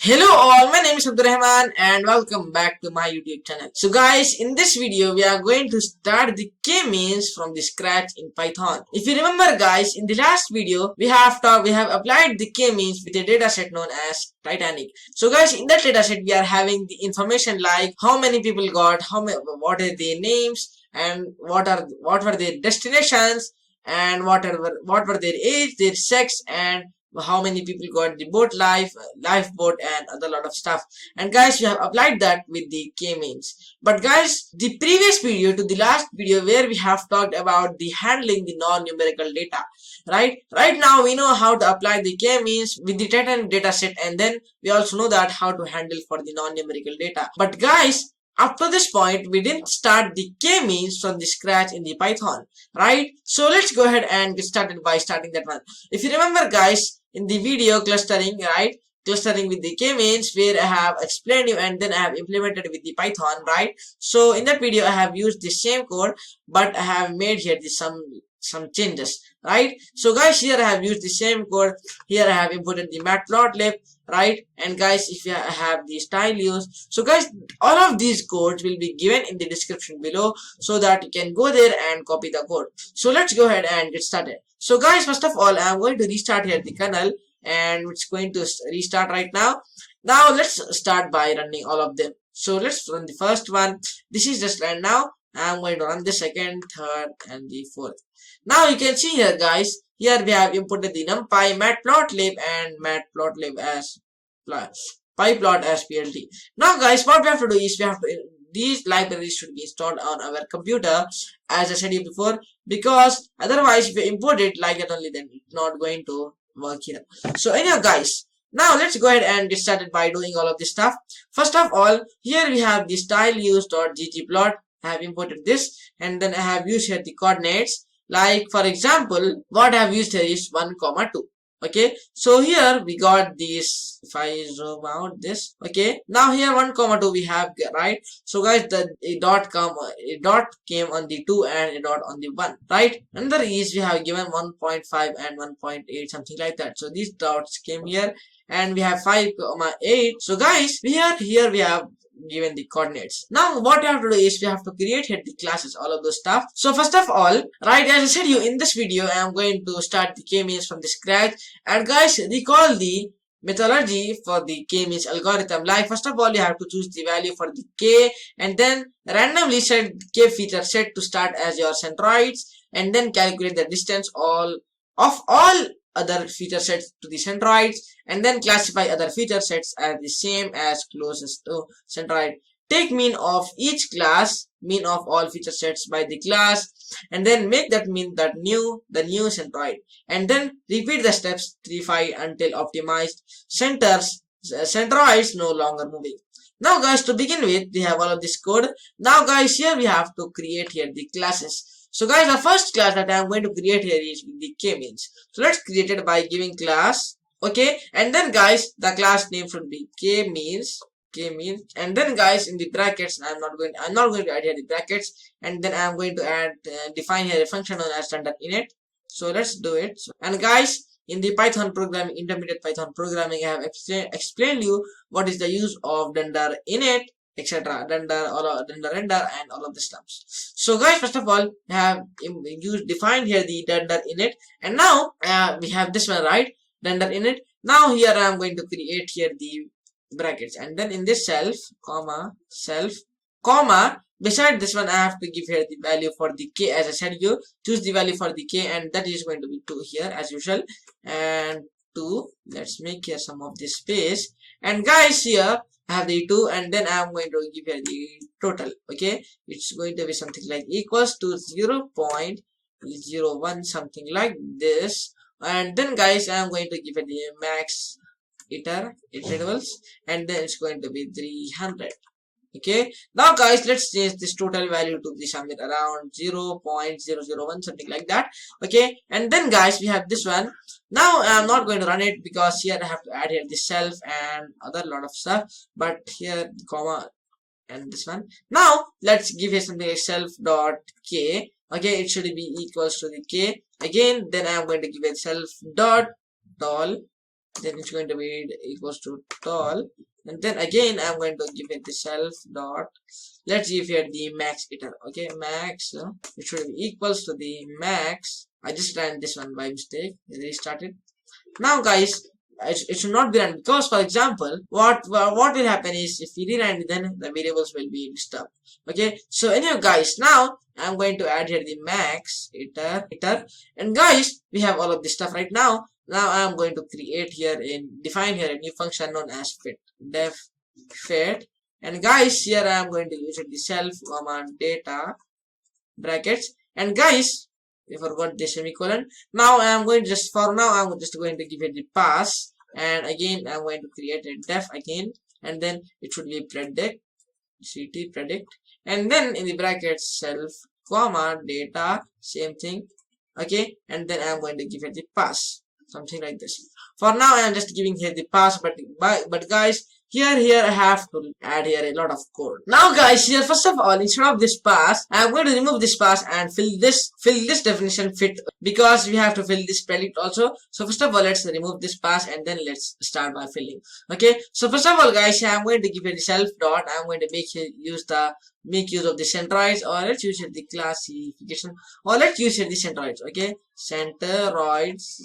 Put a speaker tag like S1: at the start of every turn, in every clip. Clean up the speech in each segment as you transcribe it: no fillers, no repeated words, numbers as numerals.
S1: Hello all, my name is Rahman and welcome back to my YouTube channel. So guys, in this video we are going to start the k-means from the scratch in Python. If you remember guys, in the last video we have applied the k-means with a dataset known as Titanic. So guys, in that dataset we are having the information like how many people got, what are their names, and what were their destinations, and what were their age, their sex, and how many people got the lifeboat and other lot of stuff. And guys, we have applied that with the k-means. But guys, the previous video to the last video where we have talked about the handling the non-numerical data, right now we know how to apply the k-means with the Titan data set, and then we also know that how to handle for the non-numerical data. But guys, up to this point we didn't start the k-means from the scratch in the Python, right? So let's go ahead and get started by starting that one. If you remember guys, in the video clustering, right, clustering with the k-means, where I have explained you and then I have implemented with the Python, right? So in that video I have used the same code, but I have made here some changes, right? So guys, here I have used the same code. Here I have imported the matplotlib, right? And guys, if you have the style used, so guys, all of these codes will be given in the description below, so that you can go there and copy the code. So let's go ahead and get started. So guys, first of all, I'm going to restart here the kernel, and it's going to restart right now. Now let's start by running all of them. So let's run the first one. This is just ran now. I'm going to run the second, third, and the fourth. Now you can see here guys, here we have imported the numpy, matplotlib, and matplotlib as pyplot as plt. Now guys, what we have to do is these libraries should be installed on our computer, as I said you before, because otherwise if you import it like that only, then it's not going to work here. So anyhow guys, now let's go ahead and get started by doing all of this stuff. First of all, here we have the style use.ggplot. I have imported this, and then I have used here the coordinates. Like for example, what I have used here is 1, 2. Okay, so here we got this. If I zoom out this, okay, now here 1, 2 we have, right? So guys, a dot came on the 2 and a dot on the 1, right? Another is we have given 1.5 and 1.8, something like that. So these dots came here, and we have 5, 8. So guys, here we have given the coordinates. Now what we have to do is we have to create here the classes, all of those stuff. So first of all, right, as I said you in this video, I am going to start the k-means from the scratch. And guys, recall the methodology for the k-means algorithm. Like first of all, you have to choose the value for the k, and then randomly set k feature set to start as your centroids, and then calculate the distance of all other feature sets to the centroids, and then classify other feature sets as the same as closest to centroid. Take mean of each class, mean of all feature sets by the class, and then make that mean the new centroid, and then repeat the steps 3, 5 until optimized centroids no longer moving. Now guys, to begin with, we have all of this code. Now guys, here we have to create here the classes. So guys, the first class that I am going to create here is with the k-means. So let's create it by giving class, okay, and then guys, the class name should be k-means, and then guys, in the brackets, I'm not going to add here the brackets, and then I'm going to add define here a function known as standard init. So let's do it. And guys, in the Python programming, intermediate Python programming, I have explained you what is the use of dunder init, etc., dunder render, and all of the stuff. So guys, first of all, we have defined here the dunder init, and now we have this one, right, dunder init. Now here I am going to create here the brackets, and then in this self, beside this one I have to give here the value for the k. As I said, you choose the value for the k, and that is going to be 2 here as usual, and 2. Let's make here some of this space, and guys, here I have the 2, and then I am going to give here the total. Okay, it's going to be something like equals to 0.01, something like this, and then guys, I am going to give it the max iterables, and then it's going to be 300. Okay, now guys, let's change this total value to be somewhere around 0.001, something like that. Okay, and then guys, we have this one. Now I'm not going to run it because here I have to add here the self and other lot of stuff, but here comma and this one. Now let's give here something like self dot k. Okay, it should be equals to the k again. Then I'm going to give it self dot tall then it's going to be equals to tall, and then again I'm going to give it the self dot, let's give here the max iter. Okay, max, it should be equals to the max. I just ran this one by mistake, restart it. Now guys, it should not be run, because for example what will happen is if we rerun it, then the variables will be disturbed. Okay, so anyway guys, now I'm going to add here the max iter, and guys, we have all of this stuff right now. Now I'm going to create here and define here a new function known as fit, def fit, and guys, here I am going to use the self comma data brackets, and guys, we forgot the semicolon. Now I am going to just, for now I'm just going to give it the pass, and again I'm going to create a def again, and then it should be predict, ct predict, and then in the brackets self comma data, same thing. Okay, and then I'm going to give it the pass, something like this. For now I am just giving here the pass, but guys, here I have to add here a lot of code. Now guys, here first of all, instead of this pass, I am going to remove this pass and fill this definition fit, because we have to fill this predict also. So first of all, let's remove this pass and then let's start by filling. Okay, so first of all guys, I am going to give it the self dot. I am going to make use of the centroids, or let's use the classification, or let's use the centroids. Okay, centroids.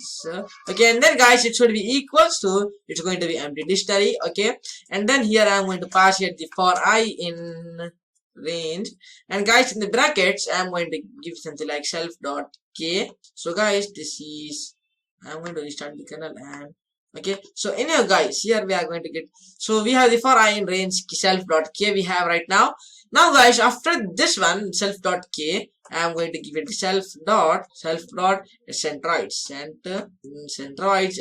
S1: Okay, and then guys, it should be equals to, it's going to be empty dictionary. Okay, and then here I am going to pass here the for I in range, and guys, in the brackets I am going to give something like self dot k. So guys, this is, I am going to restart the kernel, and okay, so anyway guys, here we are going to get, so we have the for I in range self dot k we have right now. Now guys, after this one self dot k, I am going to give it self dot centroids, centroids,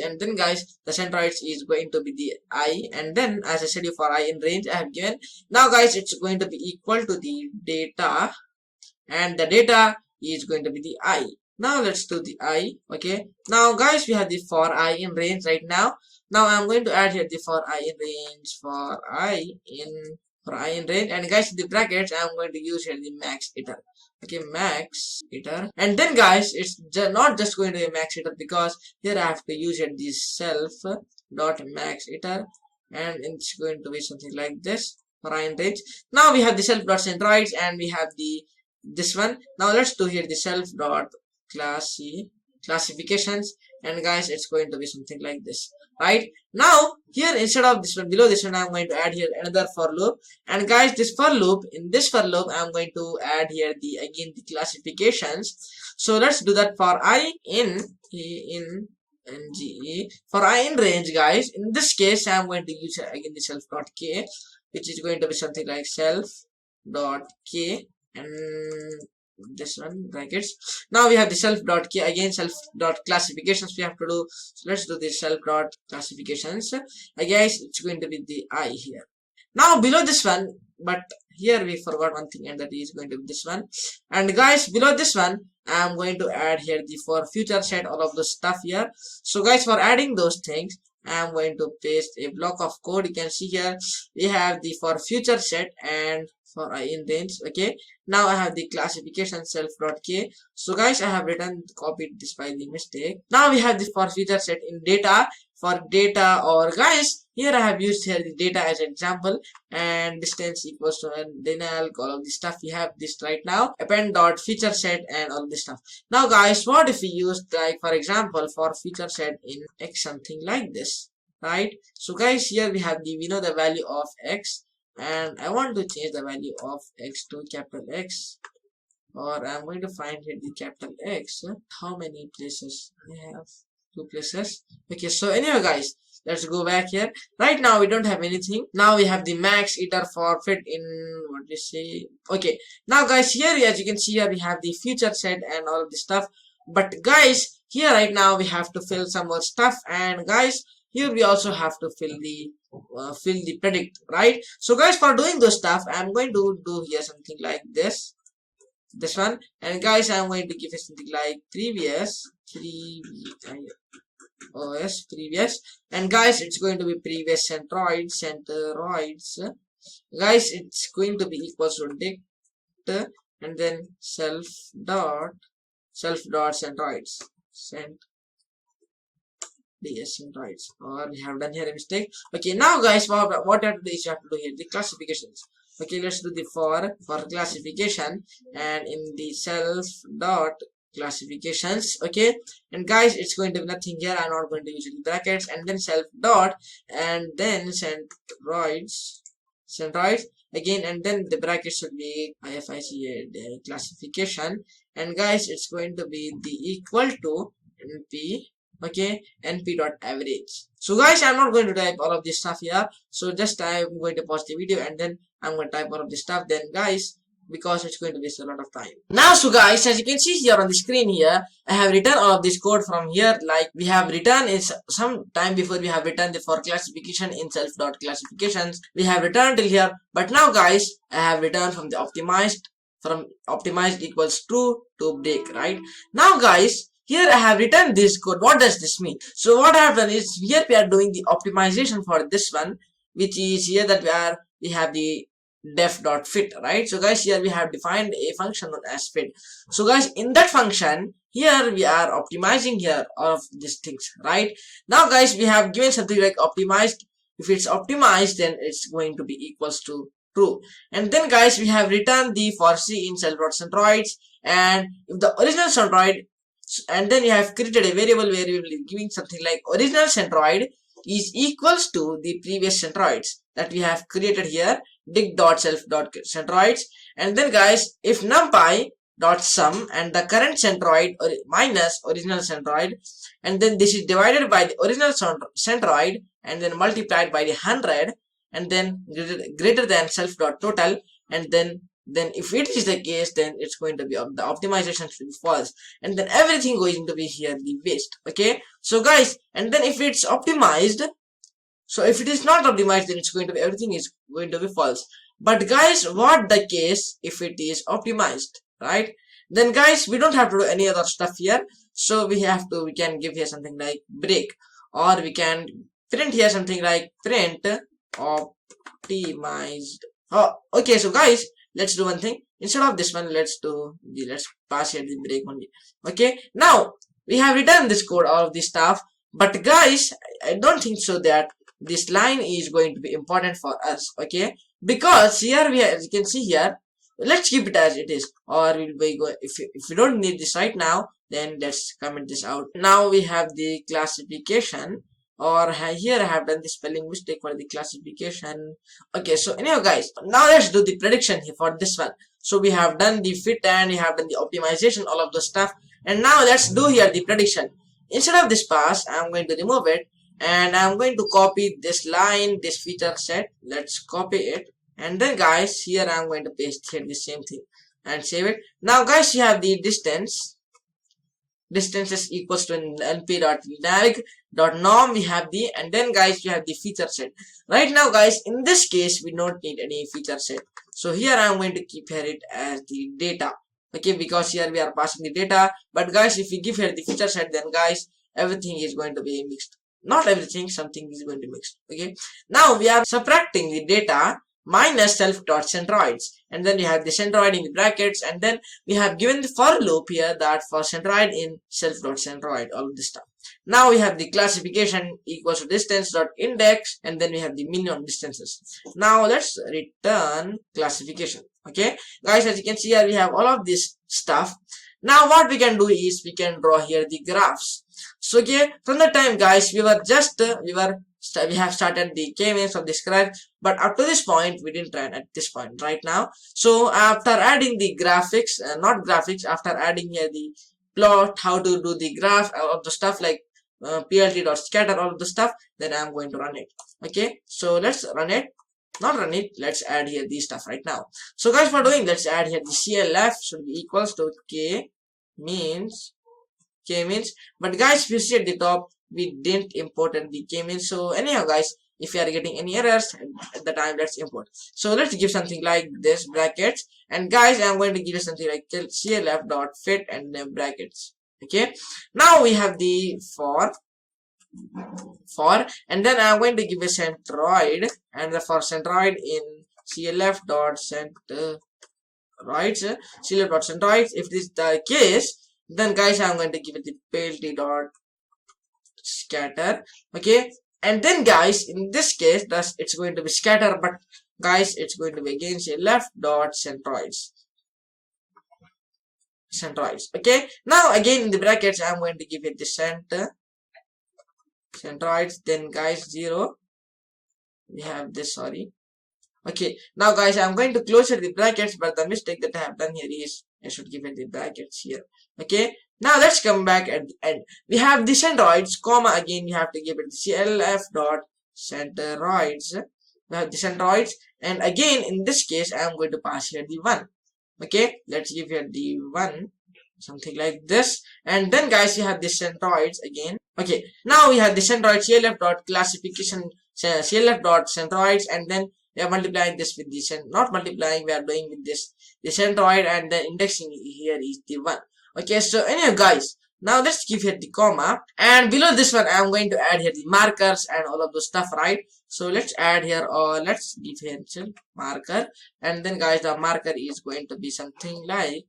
S1: and then guys, the centroids is going to be the I, and then as I said, for I in range I have given. Now guys, it's going to be equal to the data, and the data is going to be the I. Now let's do the I. Okay, now guys, we have the for I in range right now. Now I'm going to add here the for I in range, for I in range, and guys, in the brackets I'm going to use here the max iter. Okay, max iter, and then guys, it's not just going to be max iter, because here I have to use here the self dot max iter, and it's going to be something like this, for I in range. Now we have the self dot centroids, and we have the this one. Now let's do here the self dot classifications, and guys, it's going to be something like this. Right now, here instead of this one, below this one, I'm going to add here another for loop, and guys, this for loop, in this for loop I'm going to add here the again the classifications. So let's do that for I in for I in range, guys. In this case, I'm going to use again the self dot k, which is going to be something like self dot k, and this one brackets. Now we have the self dot k, again self dot classifications we have to do. So let's do the self dot classifications. Guys, it's going to be the I here. Now below this one, but here we forgot one thing, and that is going to be this one. And guys, below this one, I am going to add here the for future set, all of the stuff here. So guys, for adding those things, I am going to paste a block of code. You can see here we have the for future set and for I in range. Okay, now I have the classification self dot k. So guys, I have copied this by the mistake. Now we have the for future set in data, for data, or guys, here I have used here the data as an example, and distance equals to, and then all of the stuff we have this right now, append dot feature set and all this stuff. Now guys, what if we use, like for example, for feature set in x, something like this, right? So guys, here we have the, we know the value of x, and I want to change the value of x to capital X, or I'm going to find here the capital X. How many places we have? 2 places. Okay, so anyway guys, let's go back here. Right now we don't have anything. Now we have the max iter for fit in, what do you say? Okay, now guys, here as you can see here we have the future set and all of this stuff, but guys, here right now we have to fill some more stuff, and guys, here we also have to fill the predict, right? So guys, for doing those stuff, I'm going to do here something like this one, and guys, I'm going to give it something like previous, and guys, it's going to be previous centroids, guys, it's going to be equals to dict, and then self dot centroids, DS centroids, or we have done here a mistake. Okay, now guys, what you have to do is you have to do here the classifications. Okay, let's do the for classification, and in the self dot classifications. Okay, and guys, it's going to be nothing here. I'm not going to use any brackets, and then self dot, and then centroids again, and then the brackets should be IFIC classification, and guys, it's going to be the equal to NP. Okay, NP dot average. So guys, I'm not going to type all of this stuff here, so just I'm going to pause the video and then I'm going to type all of this stuff, then guys, because it's going to waste a lot of time. Now, so guys, as you can see here on the screen here, I have written all of this code from here. Like we have written is some time before we have written the for classification in self dot classifications. We have returned till here, but now guys, I have returned from the optimized equals true to break, right? Now guys, here I have written this code. What does this mean? So what I have done is here we are doing the optimization for this one, which is here that we have the def.fit, right? So guys, here we have defined a function known as fit. So guys, in that function here we are optimizing here all of these things, right? Now guys, we have given something like optimized. If it's optimized, then it's going to be equals to true. And then guys, we have written the for c in self.centroids, and if the original centroid, and then you have created a variable where you will be giving something like original centroid is equals to the previous centroids that we have created here, dig.self.centroids, and then guys, if numpy dot sum and the current centroid or minus original centroid, and then this is divided by the original centroid and then multiplied by the 100, and then greater than self.total, and then if it is the case, then it's going to be the optimization should be false, and then everything going to be here the waste. Okay, so guys, and then if it's optimized, so if it is not optimized, then it's going to be everything is going to be false. But guys, what the case if it is optimized, right? Then guys, we don't have to do any other stuff here, so we can give here something like break, or we can print here something like print optimized. Oh, okay, so guys, let's do one thing. Instead of this one, let's pass here the break only. Okay, now we have written this code, all of this stuff, but guys, I don't think so that this line is going to be important for us. Okay, because here as you can see here, let's keep it as it is, or we'll be going, if you don't need this right now, then let's comment this out. Now we have the classification, or here I have done the spelling mistake for the classification. Okay, so anyhow guys, now let's do the prediction here for this one. So we have done the fit and we have done the optimization, all of the stuff, and now let's do here the prediction. Instead of this pass, I'm going to remove it, and I'm going to copy this line, this feature set. Let's copy it, and then guys, here I'm going to paste here the same thing and save it. Now guys, you have the distance is equals to np.nav.norm. we have the, and then guys, we have the feature set. Right now guys, in this case we don't need any feature set, so here I'm going to keep here it as the data. Okay, because here we are passing the data, but guys, if we give here the feature set, then guys, everything is going to be mixed. Not everything, something is going to mix. Okay, now we are subtracting the data minus self.centroids, and then we have the centroid in the brackets, and then we have given the for loop here that for centroid in self.centroid, all of this stuff. Now we have the classification equals to distance.index, and then we have the minimum distances. Now let's return classification. Okay guys, as you can see here, we have all of this stuff. Now what we can do is we can draw here the graphs. So okay, from the time guys, we have started the k-means from the scratch, but up to this point we didn't run at this point right now. So after adding the graphics, after adding here the plot, how to do the graph, all of the stuff like plt.scatter, all of the stuff, then I'm going to run it. Okay, so let's run it. Not run it, let's add here these stuff right now. So guys, for doing, let's add here the clf should be equals to k means, but guys, if you see at the top, we didn't import the k-means. So anyhow guys, if you are getting any errors at the time, let's import. So let's give something like this brackets, and guys, I'm going to give you something like clf.fit and then brackets. Okay, now we have the for, and then I'm going to give a centroid, and the for centroid in clf.centroids. If this is the case, then guys, I'm going to give it the plt.centroid scatter. Okay, and then guys, in this case, thus it's going to be scatter, but guys, it's going to be again say left dot centroids. Okay, now again in the brackets I'm going to give it the centroids, then guys 0, we have this, sorry. Okay, now guys I'm going to close the brackets, but the mistake that I have done here is I should give it the brackets here. Okay, now let's come back at the end. We have the centroids, comma, again you have to give it the CLF dot centroids. We have the centroids, and again in this case I am going to pass here the 1. Okay, let's give here the 1, something like this, and then guys you have the centroids again. Okay, now we have the centroid CLF dot classification, CLF dot centroids, and then we are multiplying this with the not multiplying, we are doing with this the centroid, and the indexing here is the 1. Okay, so anyway guys, now let's give here the comma, and below this one I am going to add here the markers and all of those stuff, right? So let's add here, or let's give here marker, and then guys the marker is going to be something like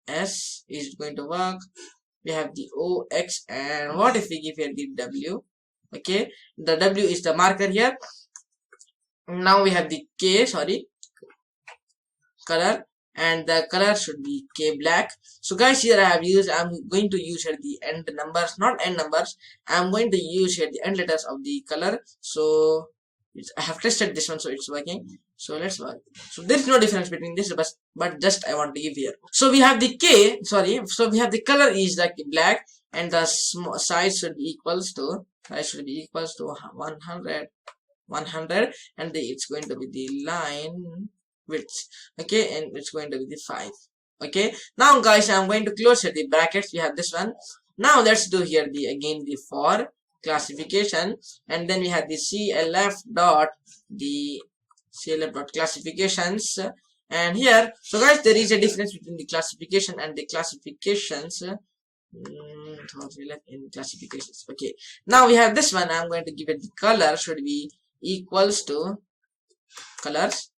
S1: S is going to work. We have the O, X, and what if we give here the W? Okay, the W is the marker here. Now we have the K, sorry, color, and the color should be K black. So guys, here I'm going to use here the end numbers, not end numbers. I'm going to use here the end letters of the color. So I have tested this one, so it's working. So let's work. So there is no difference between this, but just I want to give here. So we have the K, sorry. So we have the color is like black, and the size should be equals to 100, and it's going to be the line width. Okay, and it's going to be the 5. Okay, now guys I'm going to close here the brackets. We have this one. Now let's do here the again the for classification, and then we have the CLF dot classifications, and here, so guys there is a difference between the classification and the classifications. In classifications. Okay, now we have this one. I'm going to give it the color should be equals to colors,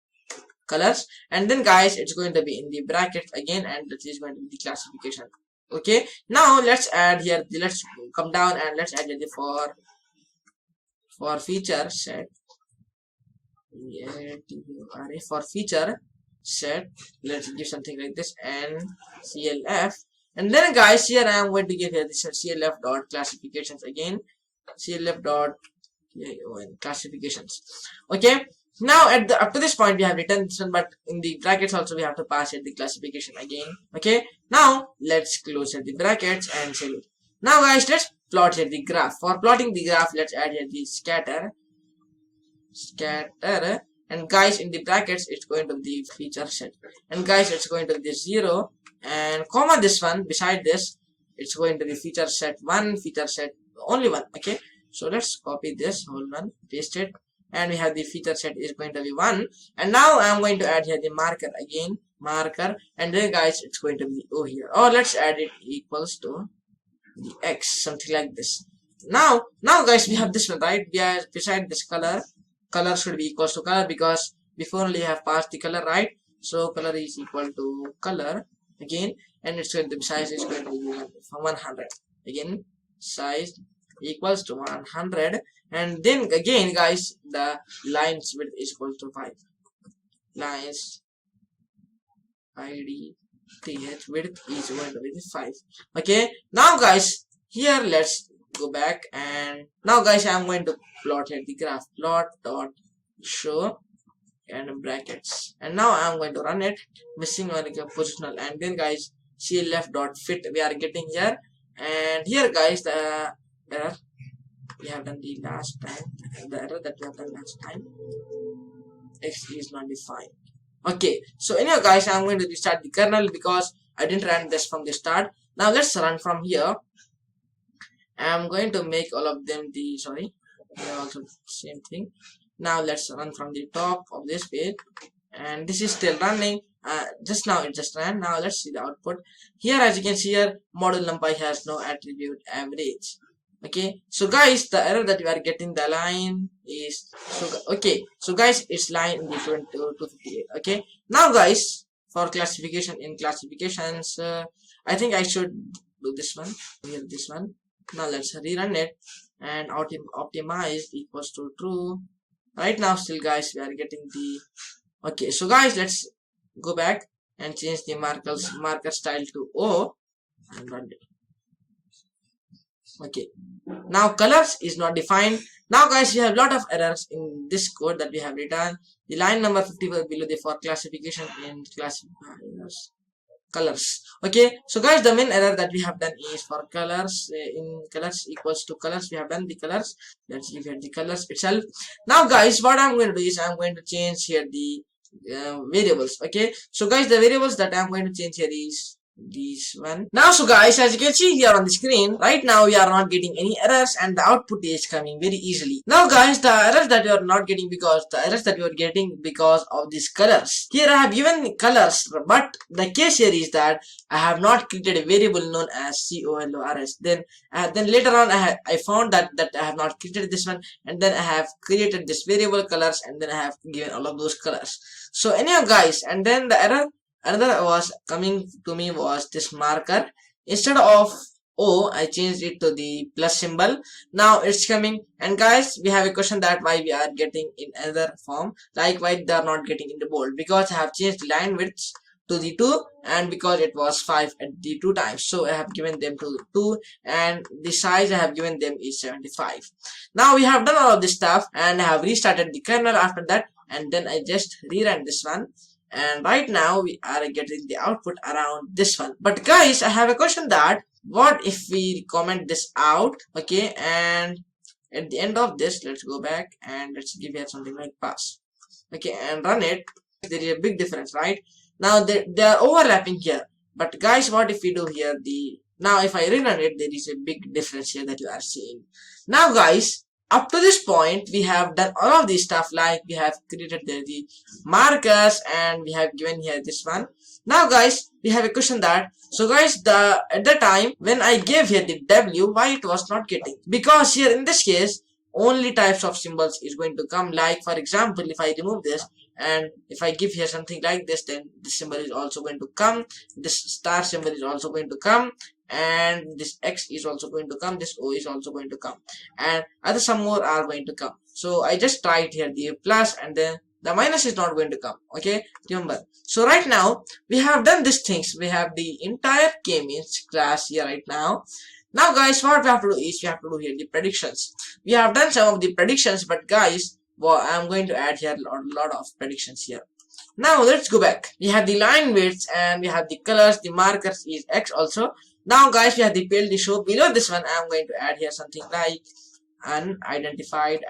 S1: and then guys it's going to be in the brackets again, and that is going to be the classification. Okay, now let's add here let's come down and let's add the for feature set. For feature set, let's give something like this, and CLF, and then guys here I am going to give here this CLF dot classifications again, CLF dot classifications. Okay, now up to this point we have written this one, but in the brackets also we have to pass it the classification again. Okay, now let's close the brackets and save it. Now guys let's plot here the graph. For plotting the graph, let's add here the scatter, and guys in the brackets it's going to be the feature set, and guys it's going to be 0, and comma this one beside this, it's going to be feature set 1, feature set only 1. Okay, so let's copy this whole one, paste it, and we have the feature set is going to be 1, and now I'm going to add here the marker again, and then guys it's going to be O here, or let's add it equals to the X, something like this. Now guys we have this one, right? We are beside this color should be equals to color, because before only have passed the color, right? So color is equal to color again, and it's going to be size is going to be 100 again, size equals to 100, and then again guys the lines width is equal to 5, lines id th width is going to be 5. Okay, now guys here let's go back, and now guys I'm going to plot here the graph, plot dot show and brackets, and now I'm going to run it, missing one positional, and then guys CLF dot fit we are getting here, and here guys the error we have done the last time, the error that we have done last time, X is not defined. Okay, so anyway guys I'm going to restart the kernel because I didn't run this from the start. Now let's run from here. I'm going to make all of them the they are also same thing. Now let's run from the top of this page, and this is still running. Just now it just ran. Now let's see the output. Here as you can see here, model numpy has no attribute average. Okay, so guys the error that we are getting, the line is so guys it's line in the 258. Okay, now guys for classification, in classifications I think I should do this one here, this one. Now let's rerun it. and optimized equals to true. Right now still guys we are getting the okay. So guys, let's go back and change the marker style to O and run it. Okay, now colors is not defined. Now guys, we have lot of errors in this code that we have written. The line number 54 below the for classification in classifiers colors. Okay, so guys, the main error that we have done is for colors. In colors equals to colors, we have done the colors. Let's give here the colors itself. Now guys, what I'm going to do is I'm going to change here the variables. Okay, so guys, the variables that I'm going to change here is this one. Now so guys, as you can see here on the screen, right now we are not getting any errors and the output is coming very easily. Now guys, the errors that you are not getting because the errors that you are getting because of these colors. Here I have given colors, but the case here is that I have not created a variable known as colors. Then later on I found that I have not created this one, and then I have created this variable colors, and then I have given all of those colors. So anyhow guys, and then the error another was coming to me was this marker. Instead of O, I changed it to the plus symbol. Now it's coming, and guys, we have a question that why we are getting in another form, like why they are not getting in the bold, because I have changed the line width to the 2 and because it was 5 at the 2 times, so I have given them to 2 and the size I have given them is 75. Now we have done all of this stuff and I have restarted the kernel after that, and then I just rerun this one. And right now we are getting the output around this one. But guys, I have a question that what if we comment this out, okay, and at the end of this, let's go back and let's give here something like pass, okay, and run it. There is a big difference, right? Now they are overlapping here, but guys, what if we do here the now if I rerun it, there is a big difference here that you are seeing. Now guys, up to this point we have done all of this stuff, like we have created the markers and we have given here this one. Now guys, we have a question that so guys, at the time when I gave here the W, why it was not getting, because here in this case only types of symbols is going to come. Like for example, if I remove this and if I give here something like this, then this symbol is also going to come, this star symbol is also going to come, and this X is also going to come, this O is also going to come, and other some more are going to come. So I just tried here the plus, and then the minus is not going to come, okay, remember. So right now we have done these things. We have the entire k-means class here right now. Now guys, what we have to do is we have to do here the predictions. We have done some of the predictions, but guys, well, I'm going to add here a lot of predictions here. Now let's go back. We have the line widths and we have the colors, the markers is X also. Now guys, we have the penalty show. Below this one, I'm going to add here something like unidentified,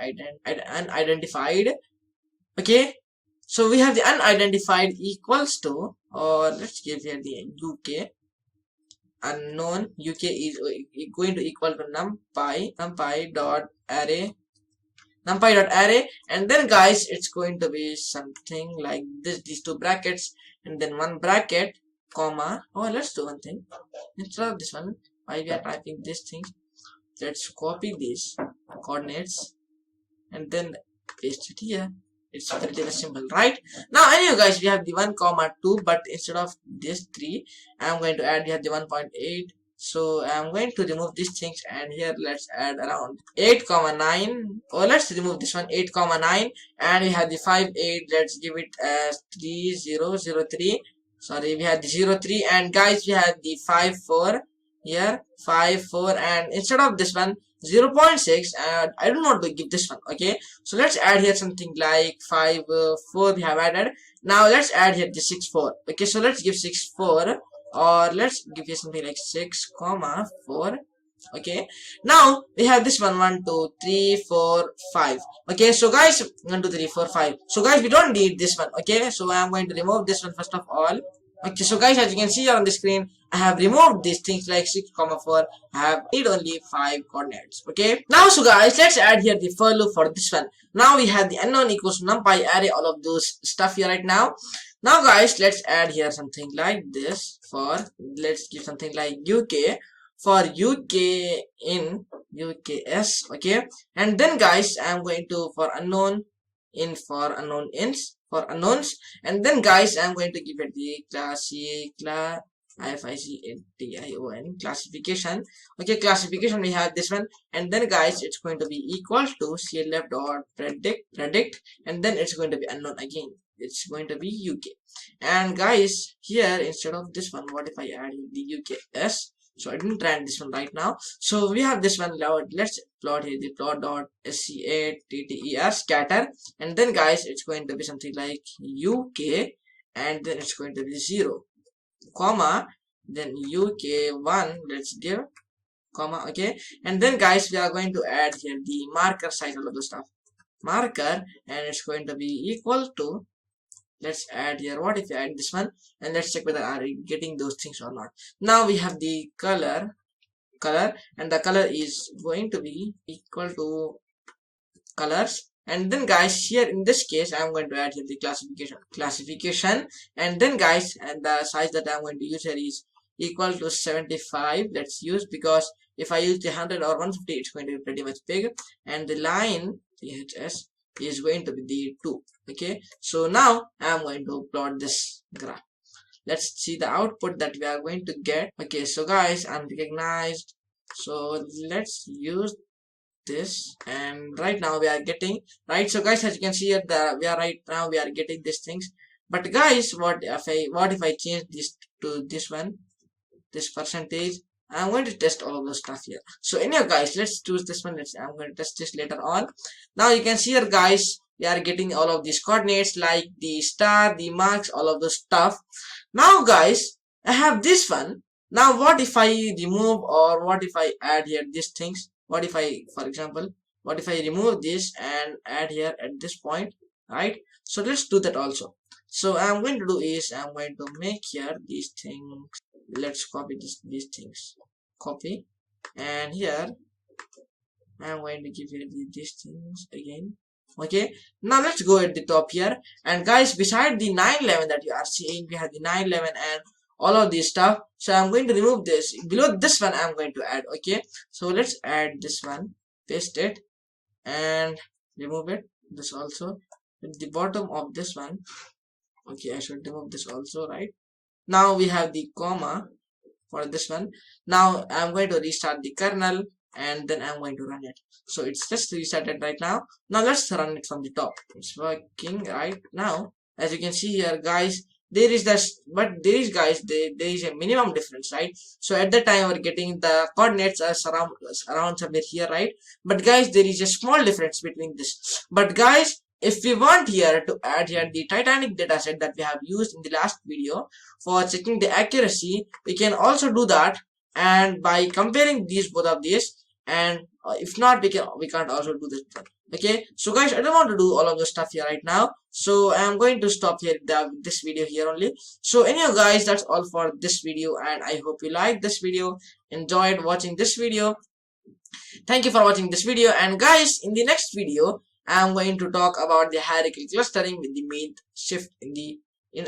S1: unidentified. Okay, so we have the unidentified equals to, or let's give here the UK unknown. UK is going to equal to numpy dot array, and then guys, it's going to be something like this, these two brackets, and then one bracket comma. Oh, let's do one thing. Instead of this one, why we are typing these things, let's copy these coordinates and then paste it here. It's pretty much simple, right? Now anyway guys, we have the 1 comma 2, but instead of this 3, I'm going to add here the 1.8. so I'm going to remove these things, and here let's add around 8 comma 9, or let's remove this one 8 comma 9, and we have the 5 8. Let's give it as 3003. Sorry, we had the 03, and guys, we have the 5 4 here, 5 4, and instead of this one 0.6, and I don't want to give this one, okay. So let's add here something like 5 4 we have added. Now let's add here the 6 4. Okay, so let's give 6 4, or let's give here something like 6 comma 4. Okay, now we have this one 1 2 3 4 5. Okay, so guys, 1 2 3 4 5. So guys, we don't need this one. Okay, so I'm going to remove this one first of all. Okay, so guys, as you can see here on the screen, I have removed these things like 6 comma 4. I have need only 5 coordinates. Okay, now so guys, let's add here the for loop for this one. Now we have the unknown equals numpy array, all of those stuff here right now. Now guys, let's add here something like this for, let's give something like UK for UK in UKS. Okay, and then guys, I'm going to for unknown in for unknown ins for unknowns, and then guys, I'm going to give it the IFICATION classification. Okay, classification we have this one, and then guys it's going to be equal to CLF dot predict, and then it's going to be unknown again. It's going to be UK. And guys here instead of this one, what if I add the UKS? So I didn't run this one right now. So we have this one. Let's plot here the plot dot SCATTER scatter, and then guys it's going to be something like UK, and then it's going to be 0, comma, then UK1, let's give comma. Okay, and then guys we are going to add here the marker size, all of the stuff marker, and it's going to be equal to, let's add here, what if we add this one, and let's check whether are we getting those things or not. Now we have the color, and the color is going to be equal to colors, and then guys here in this case I'm going to add here the classification, and then guys, and the size that I'm going to use here is equal to 75. Let's use, because if I use the 100 or 150 it's going to be pretty much big, and the line THS is going to be the 2. Okay, so now I'm going to plot this graph. Let's see the output that we are going to get. Okay, so guys, unrecognized, so let's use this, and right now we are getting, right, so guys as you can see here, we are getting these things. But guys, what if I change this to this one, this percentage? I'm going to test all of the stuff here. So anyhow guys, let's choose this one. I'm going to test this later on. Now you can see here guys, we are getting all of these coordinates like the star, the marks, all of the stuff. Now guys, I have this one. Now what if I remove, or what if I add here these things? What if I, for example, what if I remove this and add here at this point, right? So let's do that also. So I'm going to do is, I'm going to make here these things. Let's copy these things, copy, and here I'm going to give here these things again. Okay, now let's go at the top here, and guys beside the 911 that you are seeing, we have the 911 and all of this stuff. So I'm going to remove this. Below this one I'm going to add. Okay, so let's add this one, paste it, and remove it, this also at the bottom of this one. Okay, I should remove this also, right? Now we have the comma for this one. Now I'm going to restart the kernel, and then I'm going to run it. So it's just restarted right now. Now let's run it from the top. It's working right now. As you can see here guys, there is this, but there is guys, there is a minimum difference, right? So at that time we're getting the coordinates as around somewhere here, right? But guys, there is a small difference between this. But guys, if we want here to add here the Titanic dataset that we have used in the last video for checking the accuracy, we can also do that, and by comparing these both of these, and if not, we can't also do this one. Okay, so guys, I don't want to do all of the stuff here right now, so I'm going to stop here this video here only. So anyhow guys, that's all for this video, and I hope you liked this video, enjoyed watching this video. Thank you for watching this video, and guys, in the next video I'm going to talk about the hierarchical clustering with the main shift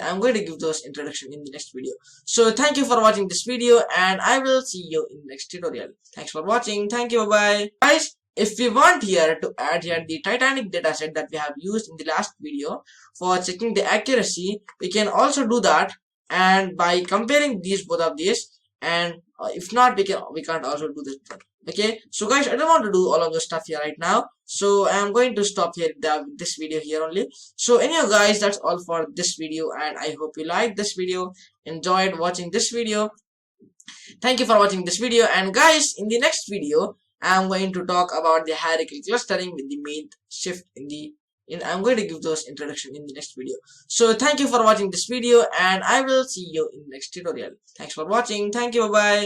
S1: I'm going to give those introduction in the next video. So thank you for watching this video, and I will see you in the next tutorial. Thanks for watching. Thank you. Bye bye. Guys, if we want here to add here the Titanic dataset that we have used in the last video for checking the accuracy, we can also do that, and by comparing these both of these, and if not, we can't also do this one. Okay, so guys, I don't want to do all of the stuff here right now, so I'm going to stop here this video here only. So anyhow guys, that's all for this video, and I hope you liked this video, enjoyed watching this video. Thank you for watching this video, and guys, in the next video I'm going to talk about the hierarchical clustering with the main shift I'm going to give those introduction in the next video. So thank you for watching this video, and I will see you in the next tutorial. Thanks for watching. Thank you. Bye bye.